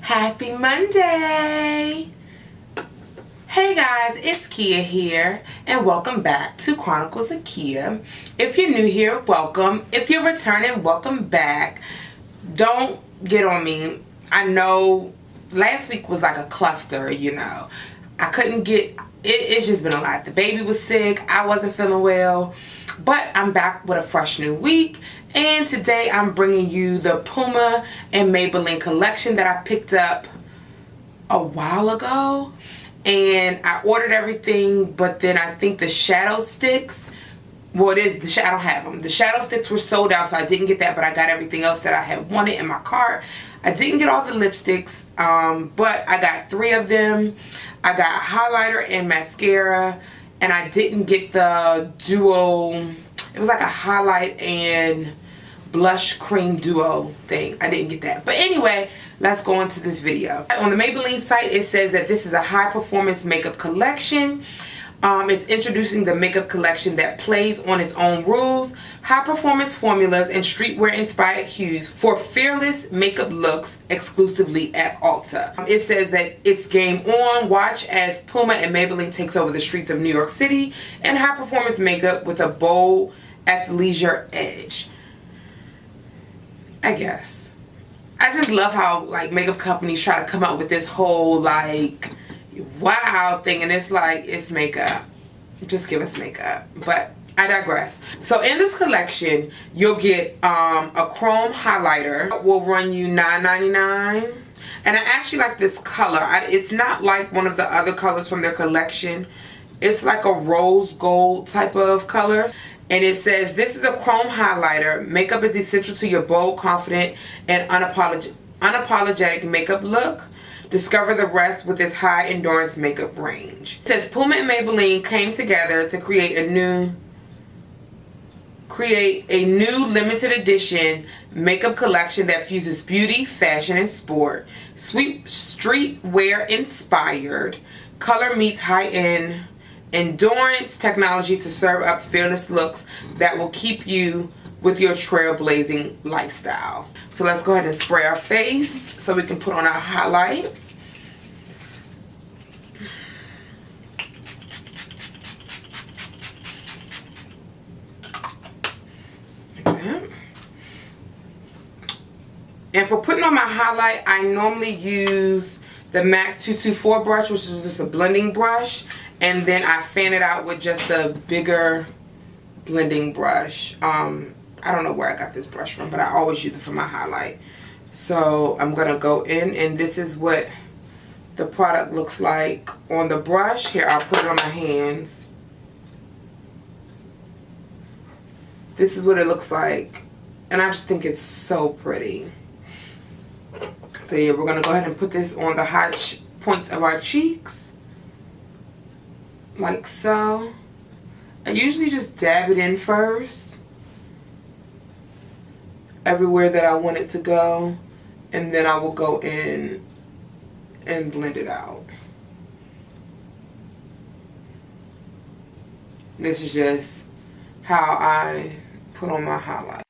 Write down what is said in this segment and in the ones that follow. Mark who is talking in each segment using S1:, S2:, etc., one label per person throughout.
S1: Happy Monday! Hey guys, it's Kia here and welcome back to Chronicles of Kia. If you're new here, welcome. If you're returning, welcome back. Don't get on me. I know last week was like a cluster, you know. I couldn't get, it's just been a lot. The baby was sick, I wasn't feeling well, but I'm back with a fresh new week. And today I'm bringing you the Puma and Maybelline collection that I picked up a while ago. And I ordered everything, but then I think the shadow sticks, well it is, I don't have them. The shadow sticks were sold out, so I didn't get that, but I got everything else that I had wanted in my cart. I didn't get all the lipsticks, but I got 3 of them. I got highlighter and mascara, and I didn't get the duo, it was like a highlight and blush cream duo thing. I didn't get that. But anyway, let's go into this video. On the Maybelline site, it says that this is a high performance makeup collection. It's introducing the makeup collection that plays on its own rules, high performance formulas, and streetwear inspired hues for fearless makeup looks exclusively at Ulta. It says that it's game on. Watch as Puma and Maybelline takes over the streets of New York City in high performance makeup with a bold athleisure edge. I guess. I just love how like makeup companies try to come up with this whole like wow thing, and it's like, it's makeup. Just give us makeup. But I digress. So in this collection, you'll get a chrome highlighter. Will run you $9.99. And I actually like this color. It's not like one of the other colors from their collection. It's like a rose gold type of color. And it says, this is a chrome highlighter. Makeup is essential to your bold, confident, and unapologetic makeup look. Discover the rest with this high endurance makeup range. It says Puma and Maybelline came together to create a new limited edition makeup collection that fuses beauty, fashion, and sport. Sweet streetwear inspired. Color meets high-end endurance technology to serve up fearless looks that will keep you with your trailblazing lifestyle. So let's go ahead and spray our face so we can put on our highlight. Like that. And for putting on my highlight, I normally use the MAC 224 brush, which is just a blending brush. And then I fan it out with just a bigger blending brush. I don't know where I got this brush from, but I always use it for my highlight. So I'm going to go in, and this is what the product looks like on the brush. Here, I'll put it on my hands. This is what it looks like. And I just think it's so pretty. So yeah, we're going to go ahead and put this on the high points of our cheeks. Like so. I usually just dab it in first. Everywhere that I want it to go. And then I will go in and blend it out. This is just how I put on my highlight.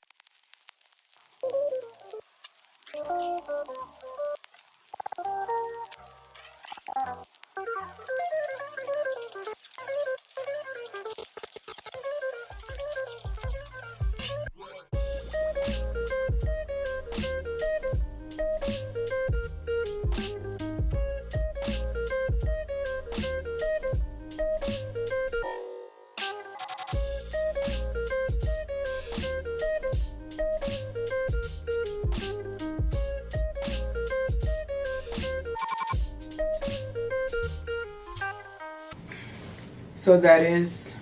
S1: So that is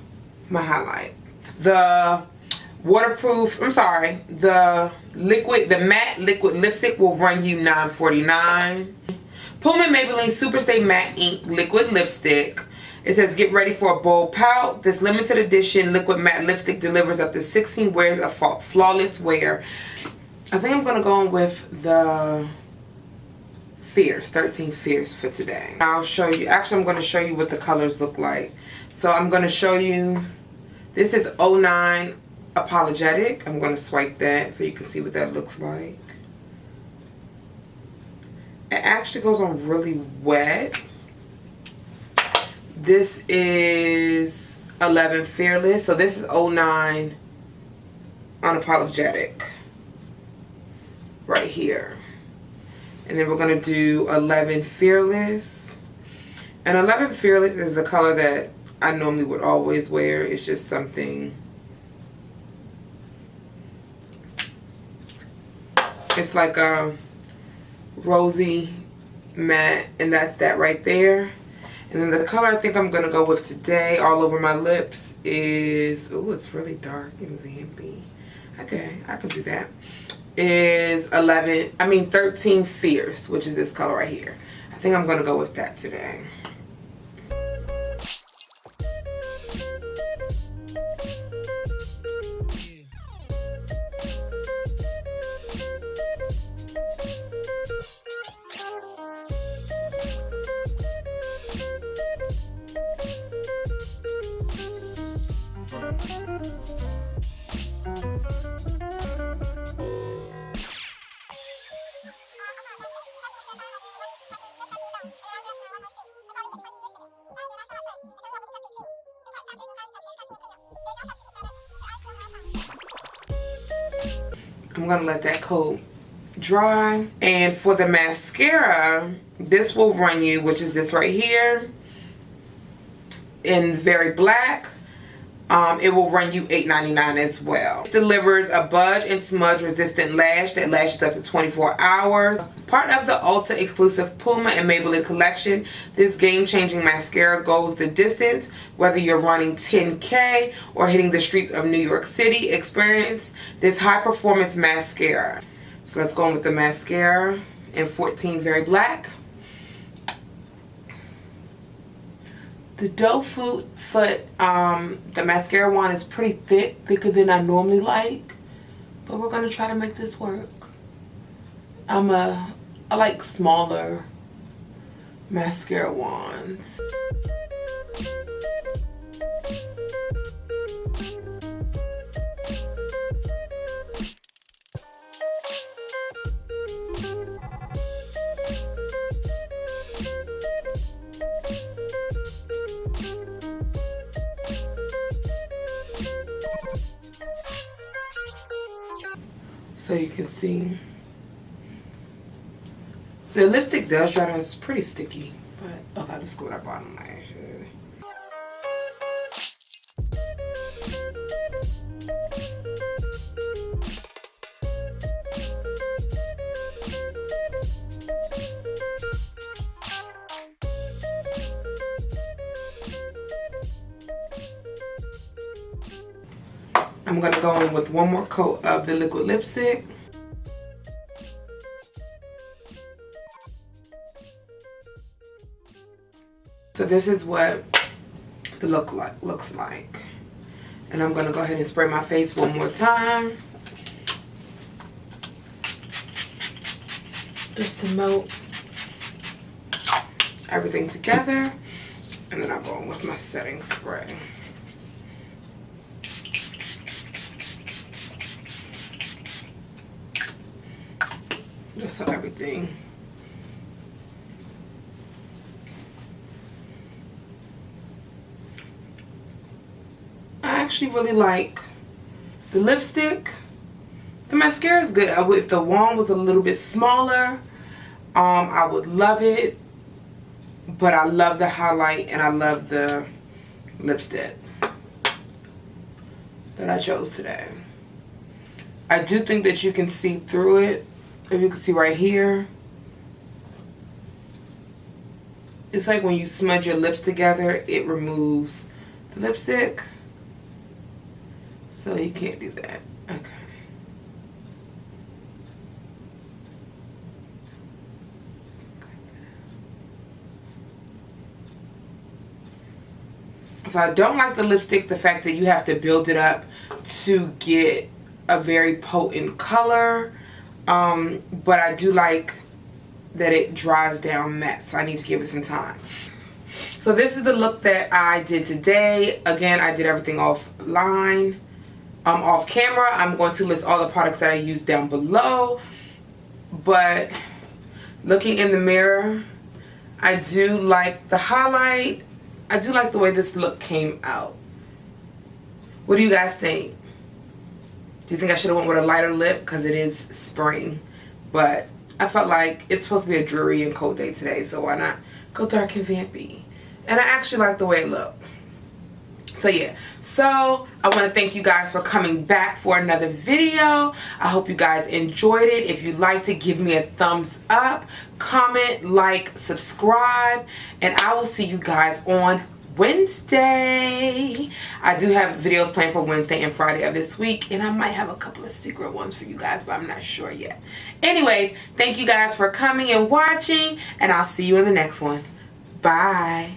S1: my highlight. The waterproof, the matte liquid lipstick will run you $9.49. Puma Maybelline SpuerStay Matte Ink liquid lipstick. It says get ready for a bold pout. This limited edition liquid matte lipstick delivers up to 16 wears of flawless wear. I think I'm gonna go in with the 13 Fierce for today. I'll show you, actually I'm going to show you what the colors look like. So I'm going to show you, this is 09 Unapologetic. I'm going to swipe that so you can see what that looks like. It actually goes on really wet. This is 11 Fearless. So this is 09 Unapologetic right here. And then we're going to do 11 Fearless. And 11 Fearless is a color that I normally would always wear. It's just something. It's like a rosy matte, and that's that right there. And then the color I think I'm going to go with today all over my lips is, oh, it's really dark and vampy. Okay, I can do that. Is 13 Fierce, which is this color right here. I think I'm going to go with that today. I'm going to let that coat dry. And for the mascara, this will run you, which is this right here, in very black. It will run you $8.99 as well. It delivers a budge and smudge resistant lash that lashes up to 24 hours. Part of the Ulta exclusive Puma and Maybelline collection, this game-changing mascara goes the distance. Whether you're running 10K or hitting the streets of New York City, experience this high-performance mascara. So let's go in with the mascara in 14 Very Black. The doe foot, the mascara wand is pretty thick, thicker than I normally like, but we're gonna try to make this work. I like smaller mascara wands. So you can see the lipstick does dry down. It's pretty sticky, but okay, just go with our bottom lash. I'm going to go in with one more coat of the liquid lipstick. So this is what the looks like. And I'm going to go ahead and spray my face one more time. Just to melt everything together. And then I'll go in with my setting spray. Just so everything. I actually really like the lipstick. The mascara is good. If the wand was a little bit smaller, I would love it. But I love the highlight and I love the lipstick that I chose today. I do think that you can see through it. If you can see right here, it's like when you smudge your lips together, it removes the lipstick. So you can't do that. Okay. So I don't like the lipstick, the fact that you have to build it up to get a very potent color. But I do like that it dries down matte, so I need to give it some time. So this is the look that I did today. Again, I did everything offline, off camera. I'm going to list all the products that I used down below. But looking in the mirror, I do like the highlight. I do like the way this look came out. What do you guys think? Do you think I should have went with a lighter lip? Because it is spring. But I felt like it's supposed to be a dreary and cold day today. So why not go dark and vampy? And I actually like the way it looked. So yeah. So I want to thank you guys for coming back for another video. I hope you guys enjoyed it. If you'd like to give me a thumbs up, comment, like, subscribe. And I will see you guys on Wednesday. I do have videos planned for Wednesday and Friday of this week, and I might have a couple of secret ones for you guys, but I'm not sure yet. Anyways, thank you guys for coming and watching, and I'll see you in the next one. Bye.